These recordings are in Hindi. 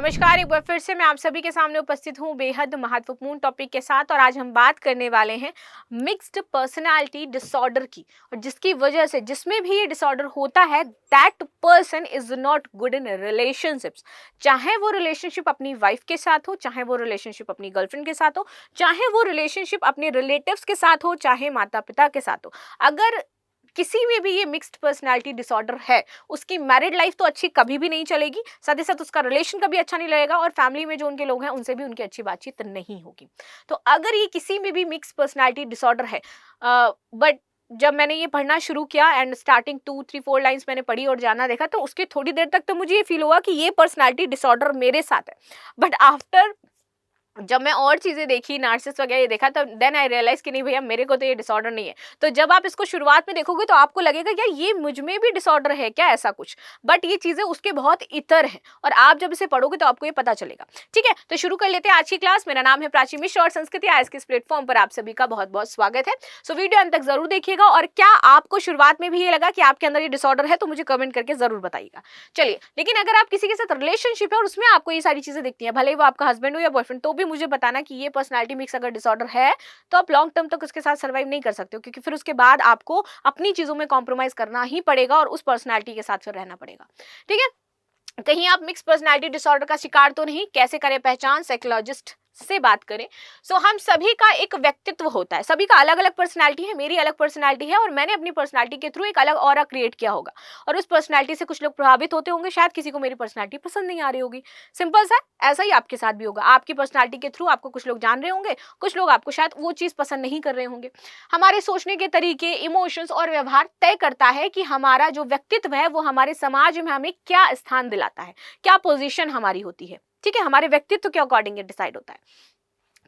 नमस्कार, एक बार फिर से मैं आप सभी के सामने उपस्थित हूँ बेहद महत्वपूर्ण टॉपिक के साथ। और आज हम बात करने वाले हैं मिक्स्ड पर्सनालिटी डिसऑर्डर की, और जिसकी वजह से जिसमें भी ये डिसऑर्डर होता है that person is not good in relationships. चाहे वो रिलेशनशिप अपनी वाइफ के साथ हो, चाहे वो रिलेशनशिप अपनी गर्लफ्रेंड के साथ हो, चाहे वो रिलेशनशिप अपने रिलेटिव्स के साथ हो, चाहे माता पिता के साथ हो, अगर किसी में भी ये मिक्स्ड पर्सनालिटी डिसऑर्डर है, उसकी मैरिड लाइफ तो अच्छी कभी भी नहीं चलेगी, साथ ही साथ उसका रिलेशन कभी अच्छा नहीं लगेगा, और फैमिली में जो उनके लोग हैं उनसे भी उनकी अच्छी बातचीत नहीं होगी। तो अगर ये किसी में भी मिक्स पर्सनालिटी डिसऑर्डर है, बट जब मैंने ये पढ़ना शुरू किया एंड स्टार्टिंग 2 3 4 लाइंस मैंने पढ़ी और जाना देखा, तो उसके थोड़ी देर तक तो मुझे ये फील हुआ कि ये पर्सनालिटी डिसऑर्डर मेरे साथ है। बट आफ्टर जब मैं और चीजें देखी, नार्सिसिस्ट वगैरह ये देखा, तब देन आई रियलाइज कि नहीं भैया, मेरे को तो ये डिसऑर्डर नहीं है। तो जब आप इसको शुरुआत में देखोगे तो आपको लगेगा यार ये मुझ में भी डिसऑर्डर है क्या, ऐसा कुछ। बट ये चीजें उसके बहुत इतर हैं, और आप जब इसे पढ़ोगे तो आपको ये पता चलेगा। ठीक है, तो शुरू कर लेते हैं आज की क्लास। मेरा नाम है प्राची मिश्र और संस्कृति आज के इस प्लेटफॉर्म पर आप सभी का बहुत बहुत स्वागत है। सो वीडियो अंत तक जरूर देखिएगा, और क्या आपको शुरुआत में भी ये लगा कि आपके अंदर ये डिसऑर्डर है तो मुझे कमेंट करके जरूर बताइएगा। चलिए, लेकिन अगर आप किसी के साथ रिलेशनशिप है और उसमें आपको ये सारी चीजें दिखती है, भले ही वो आपका हस्बैंड हो या बॉयफ्रेंड, तो भी मुझे बताना कि ये पर्सनालिटी मिक्स अगर डिसऑर्डर है तो आप लॉन्ग टर्म तक उसके साथ सर्वाइव नहीं कर सकते हो, क्योंकि फिर उसके बाद आपको अपनी चीजों में कॉम्प्रोमाइज करना ही पड़ेगा और उस पर्सनालिटी के साथ फिर रहना पड़ेगा। ठीक है, कहीं आप मिक्स पर्सनालिटी डिसऑर्डर का शिकार तो नहीं। कैसे करें पहचान, साइकोलॉजिस्ट से बात करें। सो हम सभी का एक व्यक्तित्व होता है, सभी का अलग अलग पर्सनालिटी है, मेरी अलग पर्सनालिटी है, और मैंने अपनी पर्सनालिटी के थ्रू एक अलग ऑरा क्रिएट किया होगा, और उस पर्सनालिटी से कुछ लोग प्रभावित होते होंगे, शायद किसी को मेरी पर्सनालिटी पसंद नहीं आ रही होगी। सिंपल सा, ऐसा ही आपके साथ भी होगा। आपकी पर्सनालिटी के थ्रू आपको कुछ लोग जान रहे होंगे, कुछ लोग आपको शायद वो चीज पसंद नहीं कर रहे होंगे। हमारे सोचने के तरीके, इमोशंस और व्यवहार तय करता है कि हमारा जो व्यक्तित्व है वो हमारे समाज में हमें क्या स्थान दिलाता है, क्या पोजीशन हमारी होती है। ठीक है, हमारे व्यक्तित्व के अकॉर्डिंग डिसाइड होता है।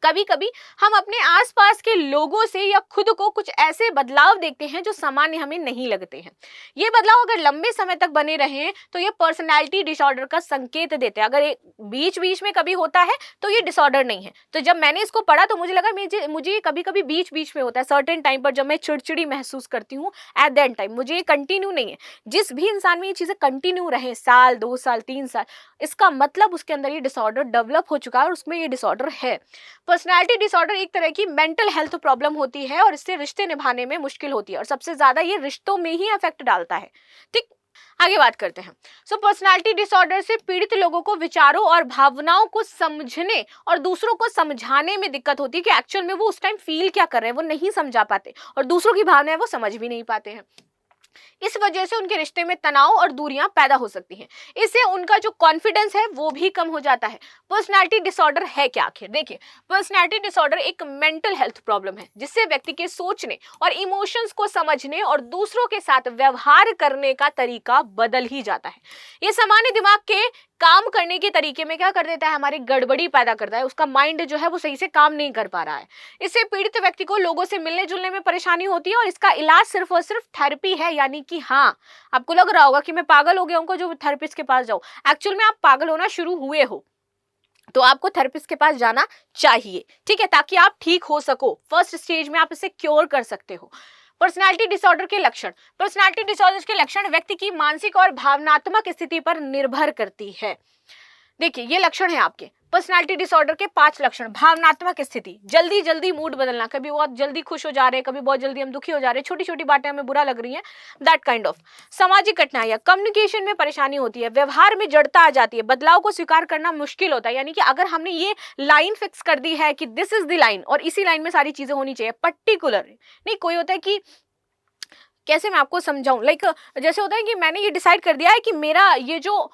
कभी कभी हम अपने आसपास के लोगों से या खुद को कुछ ऐसे बदलाव देखते हैं जो सामान्य हमें नहीं लगते हैं। ये बदलाव अगर लंबे समय तक बने रहें तो ये पर्सनैलिटी डिसऑर्डर का संकेत देते हैं। अगर ये बीच बीच में कभी होता है तो ये डिसऑर्डर नहीं है। तो जब मैंने इसको पढ़ा तो मुझे लगा मुझे ये कभी कभी बीच बीच में होता है, सर्टेन टाइम पर जब मैं चिड़चिड़ी महसूस करती हूँ, एट दैट टाइम। मुझे ये कंटिन्यू नहीं है। जिस भी इंसान में ये चीजें कंटिन्यू रहे, साल 2 साल 3 साल, इसका मतलब उसके अंदर ये डिसऑर्डर डेवलप हो चुका है और उसमें ये डिसऑर्डर है। पर्सनैलिटी डिसऑर्डर एक तरह की मेंटल हेल्थ प्रॉब्लम होती है, और इससे रिश्ते निभाने में मुश्किल होती है, और सबसे ज्यादा ये रिश्तों में ही इफेक्ट डालता है। ठीक, आगे बात करते हैं। सो पर्सनैलिटी डिसऑर्डर से पीड़ित लोगों को विचारों और भावनाओं को समझने और दूसरों को समझाने में दिक्कत होती है कि एक्चुअल में वो उस टाइम फील क्या कर रहे हैं, वो नहीं समझा पाते, और दूसरों की भावनाएं वो समझ भी नहीं पाते हैं। इस वजह से उनके रिश्ते में तनाव और दूरियां पैदा हो सकती हैं। इससे उनका जो कॉन्फिडेंस है वो भी कम हो जाता है। पर्सनैलिटी डिसऑर्डर है क्या आखिर? देखिए, पर्सनैलिटी डिसऑर्डर एक मेंटल हेल्थ प्रॉब्लम है जिससे व्यक्ति के सोचने और इमोशंस को समझने और दूसरों के साथ व्यवहार करने का तरीका बदल ही जाता है। ये सामान्य दिमाग के काम करने के तरीके में क्या कर देता है, हमारी गड़बड़ी पैदा करता है। उसका माइंड जो है वो सही से काम नहीं कर पा रहा है। इससे पीड़ित व्यक्ति को लोगों से मिलने जुलने में परेशानी होती है, और इसका इलाज सिर्फ और सिर्फ थेरेपी है। यानी कि हाँ, आपको लग रहा होगा कि मैं पागल हो गया हूँ जो थेरेपिस्ट के पास जाऊं। एक्चुअल में आप पागल होना शुरू हुए हो तो आपको थेरेपिस्ट के पास जाना चाहिए। ठीक है, ताकि आप ठीक हो सको। फर्स्ट स्टेज में आप इसे क्योर कर सकते हो। पर्सनैलिटी डिसऑर्डर के लक्षण। पर्सनैलिटी डिसऑर्डर के लक्षण व्यक्ति की मानसिक और भावनात्मक स्थिति पर निर्भर करती है। देखिए, ये लक्षण है आपके पर्सनैलिटी डिसऑर्डर के 5 लक्षण। भावनात्मक स्थिति, जल्दी जल्दी मूड बदलना, कभी बहुत जल्दी खुश हो जा रहे हैं, कभी बहुत जल्दी हम दुखी हो जा रहे हैं, छोटी छोटी बातें हमें बुरा लग रही हैं, दैट काइंड ऑफ। सामाजिक कठिनाइयां, कम्युनिकेशन में परेशानी होती है, व्यवहार में जड़ता आ जाती है, बदलाव को स्वीकार करना मुश्किल होता है। यानी कि अगर हमने ये लाइन फिक्स कर दी है कि दिस इज द लाइन और इसी लाइन में सारी चीजें होनी चाहिए, पर्टिकुलर नहीं। कोई होता है कि कैसे मैं आपको समझाऊं, लाइक जैसे होता है कि मैंने ये डिसाइड कर दिया है कि मेरा ये जो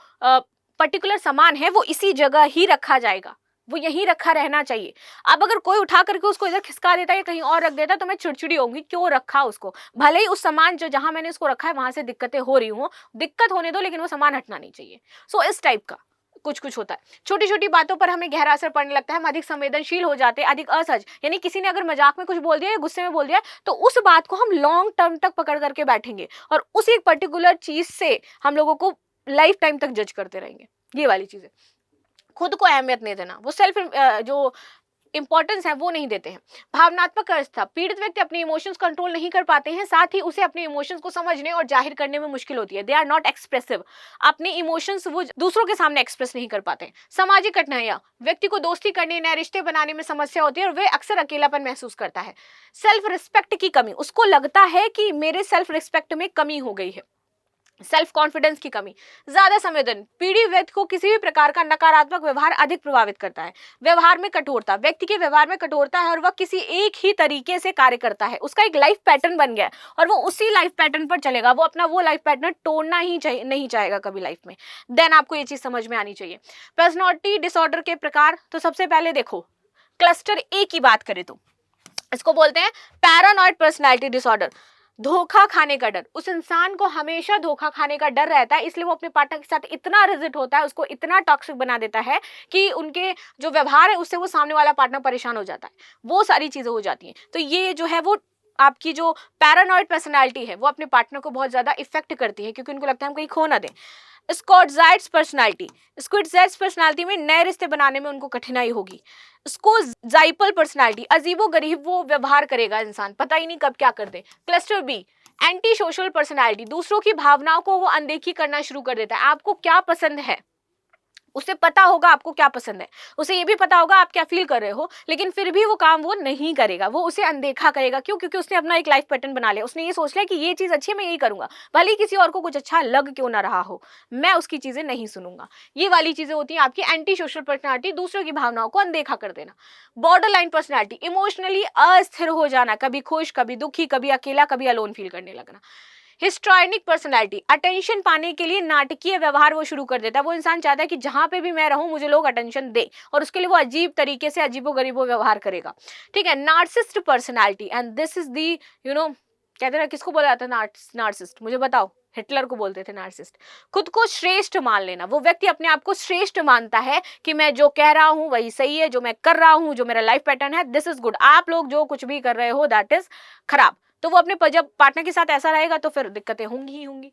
पर्टिकुलर सामान है वो इसी जगह ही रखा जाएगा, वो यहीं रखा रहना चाहिए। अब अगर कोई उठा करके उसको इधर खिसका देता है या कहीं और रख देता है तो मैं चिड़चिड़ी होंगी, क्यों रखा उसको। भले ही उस सामान जो जहां मैंने उसको रखा है वहां से दिक्कतें हो रही हो, दिक्कत होने दो, लेकिन वो सामान हटना नहीं चाहिए। सो इस टाइप का कुछ होता है। छोटी छोटी बातों पर हमें गहरा असर पड़ने लगता है, हम अधिक संवेदनशील हो जाते हैं, अधिक असहज। यानी किसी ने अगर मजाक में कुछ बोल दिया या गुस्से में बोल दिया तो उस बात को हम लॉन्ग टर्म तक पकड़ करके बैठेंगे, और उसी एक पर्टिकुलर चीज से हम लोगों को लाइफ टाइम तक जज करते रहेंगे। ये वाली चीजें। खुद को अहमियत नहीं देना, वो सेल्फ जो इंपॉर्टेंस है वो नहीं देते हैं। भावनात्मक अवस्था, पीड़ित व्यक्ति अपने इमोशंस कंट्रोल नहीं कर पाते हैं, साथ ही उसे अपने इमोशंस को समझने और जाहिर करने में मुश्किल होती है। दे आर नॉट एक्सप्रेसिव, अपने इमोशंस वो दूसरों के सामने एक्सप्रेस नहीं कर पाते हैं। सामाजिक कठिनाइयां, व्यक्ति को दोस्ती करने, नए रिश्ते बनाने में समस्या होती है और वे अक्सर अकेलापन महसूस करता है। सेल्फ रिस्पेक्ट की कमी, उसको लगता है कि मेरे सेल्फ रिस्पेक्ट में कमी हो गई है। सेल्फ कॉन्फिडेंस की कमी, ज्यादा संवेदन, पीड़ित व्यक्ति को किसी भी प्रकार का नकारात्मक व्यवहार अधिक प्रभावित करता है। व्यवहार में कठोरता, व्यक्ति के व्यवहार में कठोरता है और वह किसी एक ही तरीके से कार्य करता है, उसका एक लाइफ पैटर्न बन गया है और वो उसी लाइफ पैटर्न पर चलेगा, वो अपना वो लाइफ पैटर्न तोड़ना ही नहीं चाहेगा कभी लाइफ में। देन आपको ये चीज समझ में आनी चाहिए। पर्सनैलिटी डिसऑर्डर के प्रकार, तो सबसे पहले देखो क्लस्टर ए की बात करें तो इसको बोलते हैं पैरानॉइड पर्सनैलिटी डिसऑर्डर। धोखा खाने का डर, उस इंसान को हमेशा धोखा खाने का डर रहता है, इसलिए वो अपने पार्टनर के साथ इतना रिजिड होता है, उसको इतना टॉक्सिक बना देता है कि उनके जो व्यवहार है उससे वो सामने वाला पार्टनर परेशान हो जाता है, वो सारी चीजें हो जाती हैं। तो ये जो है वो आपकी जो पैरानॉइड पर्सनालिटी है वो अपने पार्टनर को बहुत ज्यादा इफेक्ट करती है, क्योंकि उनको लगता है हम कहीं खो ना दें। स्कॉटजाइट्स पर्सनालिटी, स्क्विटजाइट्स पर्सनालिटी में नए रिश्ते बनाने में उनको कठिनाई होगी। स्कोजाइपल पर्सनालिटी, अजीबो गरीब वो व्यवहार करेगा इंसान, पता ही नहीं कब क्या कर दे। Cluster B anti social personality, दूसरों की भावनाओं को वो अनदेखी करना शुरू कर देता है। आपको क्या पसंद है उसे पता होगा, आपको क्या पसंद है उसे ये भी पता होगा आप क्या फील कर रहे हो, लेकिन फिर भी वो काम वो नहीं करेगा, वो उसे अनदेखा करेगा। क्यों? क्योंकि उसने अपना एक लाइफ पैटर्न बना लिया, उसने ये सोच लिया कि ये चीज अच्छी है मैं यही करूंगा, भले ही किसी और को कुछ अच्छा लग क्यों ना रहा हो, मैं उसकी चीजें नहीं सुनूंगा। ये वाली चीजें होती हैं आपकी एंटी सोशल पर्सनैलिटी, दूसरों की भावनाओं को अनदेखा कर देना। बॉर्डर लाइन पर्सनैलिटी, इमोशनली अस्थिर हो जाना, कभी खुश कभी दुखी, कभी अकेला कभी अलोन फील करने लगना। हिस्ट्रायनिक पर्सनैलिटी, अटेंशन पाने के लिए नाटकीय व्यवहार वो शुरू कर देता है, वो इंसान चाहता है कि जहां पे भी मैं रहूं मुझे लोग अटेंशन दे, और उसके लिए वो अजीब तरीके से अजीबो-गरीबो व्यवहार करेगा। ठीक है। Narcissist personality, and this is the कहते हैं किसको बोला जाता है नार्सिसिस्ट, मुझे बताओ। हिटलर को बोलते थे नार्सिसिस्ट। खुद को श्रेष्ठ मान लेना, वो व्यक्ति अपने आप को श्रेष्ठ मानता है कि मैं जो कह रहा हूं वही सही है, जो मैं कर रहा हूं, जो मेरा लाइफ पैटर्न है दिस इज गुड, आप लोग जो कुछ भी कर रहे हो दैट इज खराब। तो वो अपने जब पार्टनर के साथ ऐसा रहेगा तो फिर दिक्कतें होंगी ही होंगी।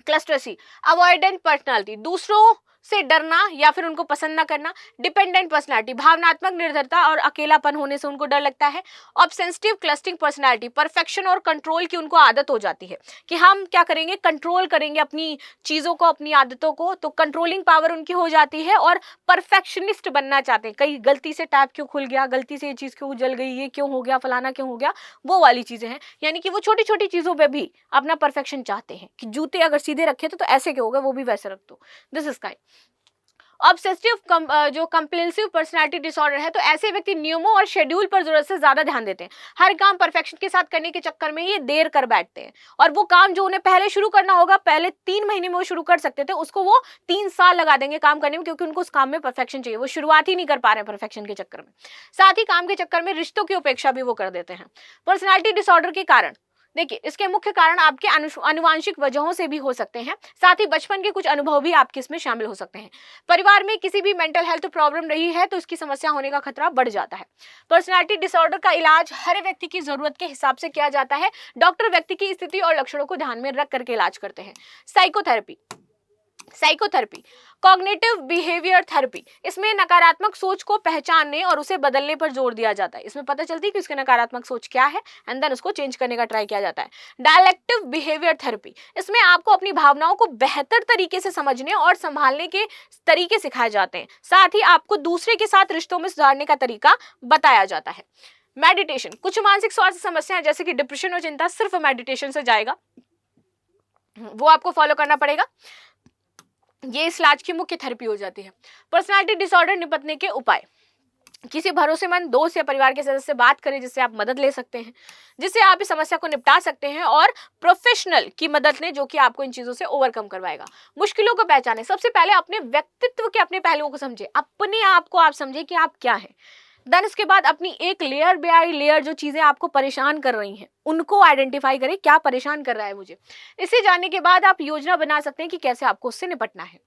क्लस्टर सी अवॉइडेंट पर्सनालिटी, दूसरों से डरना या फिर उनको पसंद ना करना। डिपेंडेंट पर्सनालिटी, भावनात्मक निर्भरता और अकेलापन होने से उनको डर लगता है। ऑब्सेसिव क्लस्टरिंग पर्सनालिटी, परफेक्शन और कंट्रोल की उनको आदत हो जाती है कि हम क्या करेंगे, कंट्रोल करेंगे अपनी चीजों को, अपनी आदतों को, तो कंट्रोलिंग पावर उनकी हो जाती है और परफेक्शनिस्ट बनना चाहते हैं। कहीं गलती से टैप क्यों खुल गया, गलती से ये चीज क्यों जल गई, ये क्यों हो गया, फलाना क्यों हो गया, वो वाली चीजें हैं। यानी कि वो छोटी छोटी चीजों पे भी अपना परफेक्शन चाहते हैं कि जूते अगर सीधे रखे तो ऐसे क्यों हो गए, वो भी वैसे रख दो। दिस इज काइंड ऑब्सेसिव जो कंपल्सिव पर्सनालिटी डिसऑर्डर है, तो ऐसे व्यक्ति नियमों और शेड्यूल पर जरूरत से ज्यादा ध्यान देते हैं। हर काम परफेक्शन के साथ करने के चक्कर में ये देर कर बैठते हैं, और वो काम जो उन्हें पहले शुरू करना होगा, पहले 3 महीने में वो शुरू कर सकते थे, उसको वो 3 साल लगा देंगे काम करने में, क्योंकि उनको उस काम में परफेक्शन चाहिए। वो शुरुआत ही नहीं कर पा रहे हैं परफेक्शन के चक्कर में। साथ ही काम के चक्कर में रिश्तों की उपेक्षा भी वो कर देते हैं। पर्सनैलिटी डिसऑर्डर के कारण, देखिए इसके मुख्य कारण आपके आनुवांशिक वजहों से भी हो सकते हैं, साथ ही बचपन के कुछ अनुभव भी आपके इसमें शामिल हो सकते हैं। परिवार में किसी भी मेंटल हेल्थ प्रॉब्लम रही है तो इसकी समस्या होने का खतरा बढ़ जाता है। पर्सनैलिटी डिसऑर्डर का इलाज हर व्यक्ति की जरूरत के हिसाब से किया जाता है। डॉक्टर व्यक्ति की स्थिति और लक्षणों को ध्यान में रख करके इलाज करते हैं। साइकोथेरेपी, कॉग्निटिव बिहेवियर थेरेपी, इसमें नकारात्मक सोच को पहचानने और उसे बदलने पर जोर दिया जाता है। इसमें पता चलती है कि उसकी नकारात्मक सोच क्या है एंड देन उसको चेंज करने का ट्राई किया जाता है। डायलेक्टिव बिहेवियर थेरेपी, इसमें आपको अपनी भावनाओं को बेहतर तरीके से समझने और संभालने के तरीके सिखाए जाते हैं। साथ ही आपको दूसरे के साथ रिश्तों में सुधारने का तरीका बताया जाता है। मेडिटेशन, कुछ मानसिक स्वास्थ्य समस्याएं जैसे कि डिप्रेशन और चिंता सिर्फ मेडिटेशन से जाएगा, वो आपको फॉलो करना पड़ेगा। ये इस इलाज की मुख्य थेरेपी हो जाती है। पर्सनालिटी डिसऑर्डर निपटने के उपाय, किसी भरोसेमंद दोस्त या परिवार के सदस्य से बात करें जिससे आप मदद ले सकते हैं, जिससे आप इस समस्या को निपटा सकते हैं, और प्रोफेशनल की मदद लें जो कि आपको इन चीजों से ओवरकम करवाएगा। मुश्किलों को पहचानें, सबसे पहले अपने व्यक्तित्व के अपने पहलुओं को समझें, अपने आप को आप समझें कि आप क्या हैं। देन इसके बाद अपनी एक लेयर बाय लेयर जो चीजें आपको परेशान कर रही हैं उनको आइडेंटिफाई करें, क्या परेशान कर रहा है मुझे। इसे जानने के बाद आप योजना बना सकते हैं कि कैसे आपको उससे निपटना है।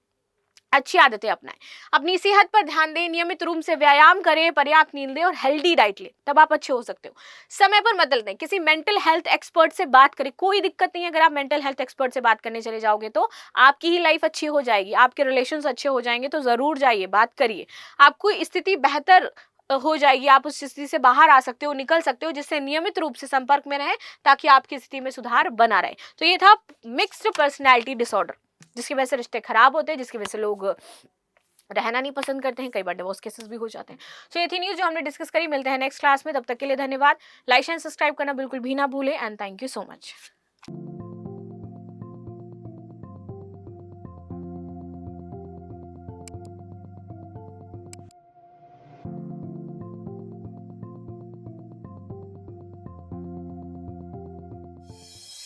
अच्छी आदतें अपनाएं, अपनी सेहत पर ध्यान दें, नियमित रूप से व्यायाम करें, पर्याप्त नींद लें और हेल्दी डाइट लें, तब आप अच्छे हो सकते हो। समय पर बदल दें, किसी मेंटल हेल्थ एक्सपर्ट से बात करें, कोई दिक्कत नहीं है अगर आप मेंटल हेल्थ एक्सपर्ट से बात करने चले जाओगे तो आपकी ही लाइफ अच्छी हो जाएगी, आपके रिलेशंस अच्छे हो जाएंगे, तो जरूर जाइए, बात करिए, आपको स्थिति बेहतर हो जाएगी, आप उस स्थिति से बाहर आ सकते हो, निकल सकते हो, जिससे नियमित रूप से संपर्क में रहें ताकि आपकी स्थिति में सुधार बना रहे। तो ये था मिक्स्ड पर्सनैलिटी डिसऑर्डर, जिसकी वजह से रिश्ते खराब होते हैं, जिसकी वजह से लोग रहना नहीं पसंद करते हैं, कई बार डिवोर्स केसेस भी हो जाते हैं। तो ये थी न्यूज़ जो हमने डिस्कस करी। मिलते हैं नेक्स्ट क्लास में, तब तक के लिए धन्यवाद। लाइक एंड सब्सक्राइब करना बिल्कुल भी ना भूलें and thank you so much.